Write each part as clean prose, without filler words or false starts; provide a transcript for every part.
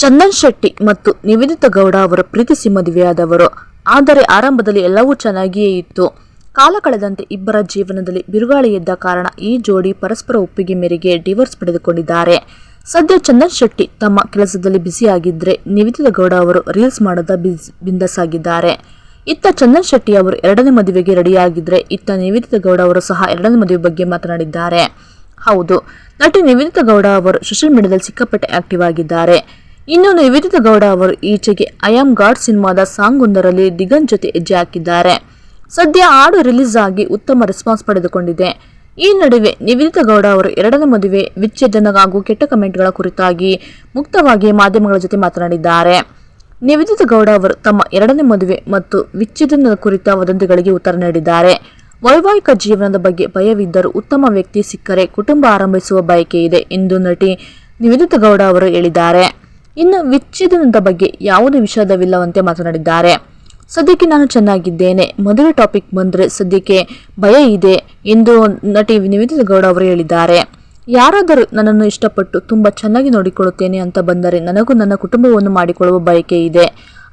ಚಂದನ್ ಶೆಟ್ಟಿ ಮತ್ತು ನಿವೇದಿತಾ ಗೌಡ ಅವರು ಪ್ರೀತಿಸಿ ಮದುವೆಯಾದವರು. ಆದರೆ ಆರಂಭದಲ್ಲಿ ಎಲ್ಲವೂ ಚೆನ್ನಾಗಿಯೇ ಇತ್ತು. ಕಾಲ ಕಳೆದಂತೆ ಇಬ್ಬರ ಜೀವನದಲ್ಲಿ ಬಿರುಗಾಳಿ ಎದ್ದ ಕಾರಣ ಈ ಜೋಡಿ ಪರಸ್ಪರ ಒಪ್ಪಿಗೆ ಮೇರೆಗೆ ಡಿವೋರ್ಸ್ ಪಡೆದುಕೊಂಡಿದ್ದಾರೆ. ಸದ್ಯ ಚಂದನ್ ಶೆಟ್ಟಿ ತಮ್ಮ ಕೆಲಸದಲ್ಲಿ ಬ್ಯುಸಿಯಾಗಿದ್ದರೆ ನಿವೇದಿತಾ ಗೌಡ ಅವರು ರೀಲ್ಸ್ ಮಾಡದ ಬಿಂದಾಸಾಗಿದ್ದಾರೆ. ಇತ್ತ ಚಂದನ್ ಶೆಟ್ಟಿ ಅವರು ಎರಡನೇ ಮದುವೆಗೆ ರೆಡಿಯಾಗಿದ್ರೆ, ಇತ್ತ ನಿವೇದಿತಾ ಗೌಡ ಅವರು ಸಹ ಎರಡನೇ ಮದುವೆ ಬಗ್ಗೆ ಮಾತನಾಡಿದ್ದಾರೆ. ಹೌದು, ನಟಿ ನಿವೇದಿತಾ ಗೌಡ ಅವರು ಸೋಷಿಯಲ್ ಮೀಡಿಯಾದಲ್ಲಿ ಸಿಕ್ಕಾಪಟ್ಟೆ ಆಕ್ಟಿವ್ ಆಗಿದ್ದಾರೆ. ಇನ್ನು ನಿವೇದಿತಾ ಗೌಡ ಅವರು ಈಚೆಗೆ ಐ ಆಮ್ ಗಾಡ್ ಸಿನಿಮಾದ ಸಾಂಗ್ ಒಂದರಲ್ಲಿ ದಿಗಂತ್ ಜೊತೆ ಹೆಜ್ಜೆ ಹಾಕಿದ್ದಾರೆ. ಸದ್ಯ ಹಾಡು ರಿಲೀಸ್ ಆಗಿ ಉತ್ತಮ ರೆಸ್ಪಾನ್ಸ್ ಪಡೆದುಕೊಂಡಿದೆ. ಈ ನಡುವೆ ನಿವೇದಿತಾ ಗೌಡ ಅವರು ಎರಡನೇ ಮದುವೆ, ವಿಚ್ಛೇದನ ಹಾಗೂ ಕೆಟ್ಟ ಕಮೆಂಟ್ಗಳ ಕುರಿತಾಗಿ ಮುಕ್ತವಾಗಿ ಮಾಧ್ಯಮಗಳ ಜೊತೆ ಮಾತನಾಡಿದ್ದಾರೆ. ನಿವೇದಿತಾ ಗೌಡ ಅವರು ತಮ್ಮ ಎರಡನೇ ಮದುವೆ ಮತ್ತು ವಿಚ್ಛೇದನದ ಕುರಿತ ವದಂತಿಗಳಿಗೆ ಉತ್ತರ ನೀಡಿದ್ದಾರೆ. ವೈವಾಹಿಕ ಜೀವನದ ಬಗ್ಗೆ ಭಯವಿದ್ದರೂ ಉತ್ತಮ ವ್ಯಕ್ತಿ ಸಿಕ್ಕರೆ ಕುಟುಂಬ ಆರಂಭಿಸುವ ಬಯಕೆ ಇದೆ ಎಂದು ನಟಿ ನಿವೇದಿತಾ ಗೌಡ ಅವರು ಹೇಳಿದ್ದಾರೆ. ಇನ್ನು ವಿಚ್ಛೇದನದ ಬಗ್ಗೆ ಯಾವುದೇ ವಿಷಾದವಿಲ್ಲವಂತೆ ಮಾತನಾಡಿದ್ದಾರೆ. ಸದ್ಯಕ್ಕೆ ನಾನು ಚೆನ್ನಾಗಿದ್ದೇನೆ, ಮದುವೆ ಟಾಪಿಕ್ ಬಂದರೆ ಸದ್ಯಕ್ಕೆ ಭಯ ಇದೆ ಎಂದು ನಟಿ ನಿವೇದಿತಾ ಗೌಡ ಅವರು ಹೇಳಿದ್ದಾರೆ. ಯಾರಾದರೂ ನನ್ನನ್ನು ಇಷ್ಟಪಟ್ಟು ತುಂಬ ಚೆನ್ನಾಗಿ ನೋಡಿಕೊಳ್ಳುತ್ತೇನೆ ಅಂತ ಬಂದರೆ ನನಗೂ ನನ್ನ ಕುಟುಂಬವನ್ನು ಮಾಡಿಕೊಳ್ಳುವ ಬಯಕೆ ಇದೆ.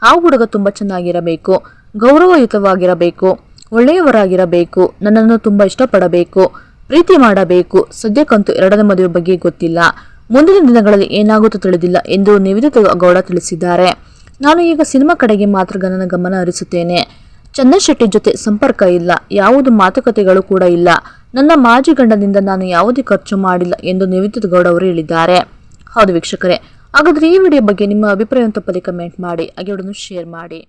ಆ ಹುಡುಗ ತುಂಬ ಚೆನ್ನಾಗಿರಬೇಕು, ಗೌರವಯುತವಾಗಿರಬೇಕು, ಒಳ್ಳೆಯವರಾಗಿರಬೇಕು, ನನ್ನನ್ನು ತುಂಬ ಇಷ್ಟಪಡಬೇಕು, ಪ್ರೀತಿ ಮಾಡಬೇಕು. ಸದ್ಯಕ್ಕಂತೂ ಎರಡನೇ ಮದುವೆ ಬಗ್ಗೆ ಗೊತ್ತಿಲ್ಲ, ಮುಂದಿನ ದಿನಗಳಲ್ಲಿ ಏನಾಗುತ್ತೋ ತಿಳಿದಿಲ್ಲ ಎಂದು ನಿವೇದಿತಾ ಗೌಡ ತಿಳಿಸಿದ್ದಾರೆ. ನಾನು ಈಗ ಸಿನಿಮಾ ಕಡೆಗೆ ಮಾತ್ರ ನನ್ನ ಗಮನ ಹರಿಸುತ್ತೇನೆ. ಚಂದನ್ ಶೆಟ್ಟಿ ಜೊತೆ ಸಂಪರ್ಕ ಇಲ್ಲ, ಯಾವುದೇ ಮಾತುಕತೆಗಳು ಕೂಡ ಇಲ್ಲ. ನನ್ನ ಮಾಜಿ ಗಂಡನಿಂದ ನಾನು ಯಾವುದೇ ಖರ್ಚು ಮಾಡಿಲ್ಲ ಎಂದು ನಿವೇದಿತಾ ಗೌಡ ಅವರು ಹೇಳಿದ್ದಾರೆ. ಹೌದು ವೀಕ್ಷಕರೇ, ಹಾಗಾದರೆ ಈ ವಿಡಿಯೋ ಬಗ್ಗೆ ನಿಮ್ಮ ಅಭಿಪ್ರಾಯವನ್ನು ತಪ್ಪದೆ ಕಮೆಂಟ್ ಮಾಡಿ, ಹಾಗೆ ಶೇರ್ ಮಾಡಿ.